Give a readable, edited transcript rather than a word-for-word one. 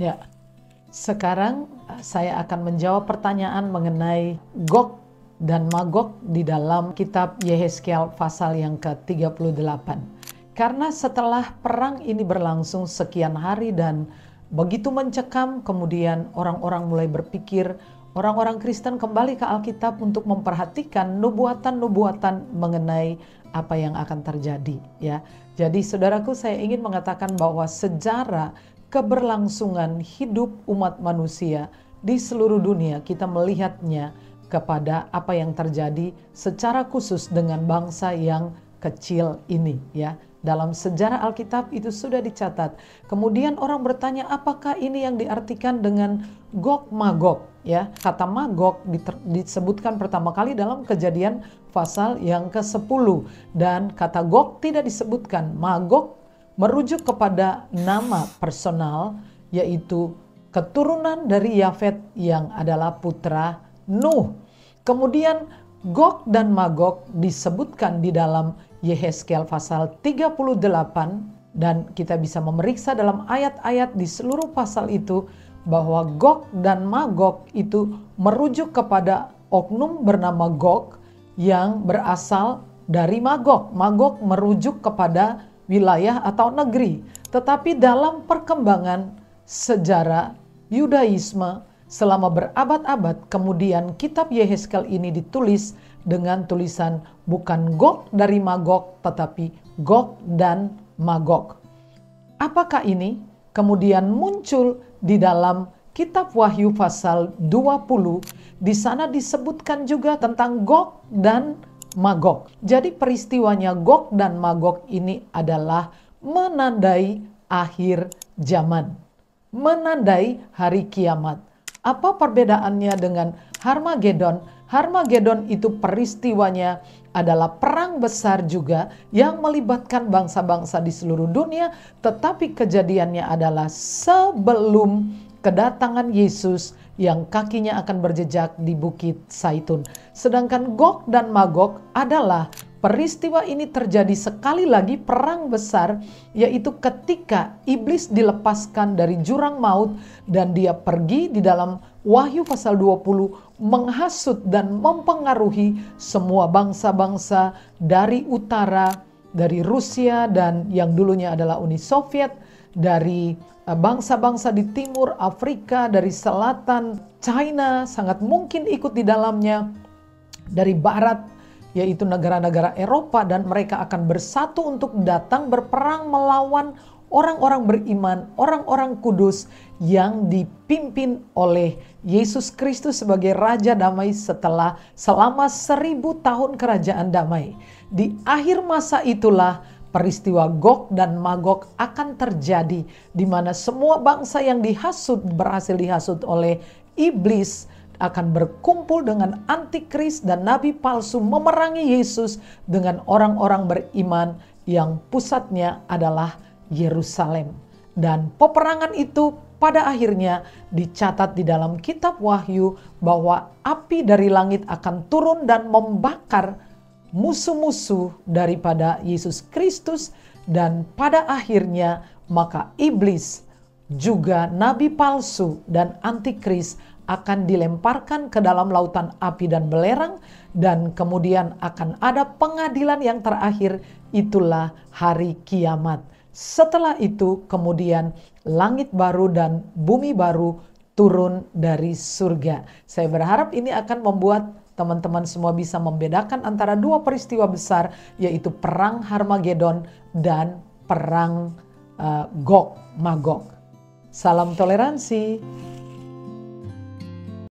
Ya, sekarang saya akan menjawab pertanyaan mengenai Gog dan Magog di dalam kitab Yehezkiel pasal yang ke-38. Karena setelah perang ini berlangsung sekian hari dan begitu mencekam, kemudian orang-orang mulai berpikir, orang-orang Kristen kembali ke Alkitab untuk memperhatikan nubuatan-nubuatan mengenai apa yang akan terjadi, ya. Jadi saudaraku, saya ingin mengatakan bahwa sejarah keberlangsungan hidup umat manusia di seluruh dunia, kita melihatnya kepada apa yang terjadi secara khusus dengan bangsa yang kecil ini, ya. Dalam sejarah Alkitab itu sudah dicatat. Kemudian orang bertanya, apakah ini yang diartikan dengan Gog Magog, ya? Kata Magog disebutkan pertama kali dalam Kejadian pasal yang ke-10, dan kata Gog tidak disebutkan. Magog merujuk kepada nama personal, yaitu keturunan dari Yafet yang adalah putra Nuh. Kemudian Gog dan Magog disebutkan di dalam Yehezkiel pasal 38, dan kita bisa memeriksa dalam ayat-ayat di seluruh pasal itu bahwa Gog dan Magog itu merujuk kepada oknum bernama Gog yang berasal dari Magog. Magog merujuk kepada wilayah atau negeri. Tetapi dalam perkembangan sejarah Yudaisme selama berabad-abad, kemudian kitab Yehezkiel ini ditulis dengan tulisan bukan Gog dari Magog, tetapi Gog dan Magog. Apakah ini? Kemudian muncul di dalam kitab Wahyu pasal 20, di sana disebutkan juga tentang Gog dan Magog. Jadi peristiwanya Gog dan Magog ini adalah menandai akhir zaman, menandai hari kiamat. Apa perbedaannya dengan Harmagedon? Harmagedon itu peristiwanya adalah perang besar juga yang melibatkan bangsa-bangsa di seluruh dunia, tetapi kejadiannya adalah sebelum kedatangan Yesus yang kakinya akan berjejak di Bukit Zaitun. Sedangkan Gog dan Magog adalah peristiwa ini terjadi sekali lagi perang besar, yaitu ketika iblis dilepaskan dari jurang maut dan dia pergi di dalam Wahyu pasal 20 menghasut dan mempengaruhi semua bangsa-bangsa dari utara, dari Rusia dan yang dulunya adalah Uni Soviet, dari bangsa-bangsa di timur Afrika, dari selatan China sangat mungkin ikut di dalamnya, dari barat yaitu negara-negara Eropa, dan mereka akan bersatu untuk datang berperang melawan orang-orang beriman, orang-orang kudus yang dipimpin oleh Yesus Kristus sebagai Raja Damai selama 1000 tahun kerajaan damai. Di akhir masa itulah peristiwa Gog dan Magog akan terjadi, di mana semua bangsa yang berhasil dihasut oleh iblis akan berkumpul dengan antikris dan nabi palsu memerangi Yesus dengan orang-orang beriman yang pusatnya adalah Yerusalem. Dan peperangan itu pada akhirnya dicatat di dalam kitab Wahyu bahwa api dari langit akan turun dan membakar musuh-musuh daripada Yesus Kristus, dan pada akhirnya maka iblis juga nabi palsu dan antikris akan dilemparkan ke dalam lautan api dan belerang, dan kemudian akan ada pengadilan yang terakhir, itulah hari kiamat. Setelah itu kemudian langit baru dan bumi baru turun dari surga. Saya berharap ini akan membuat teman-teman semua bisa membedakan antara dua peristiwa besar, yaitu perang Harmagedon dan perang Gog Magog. Salam toleransi.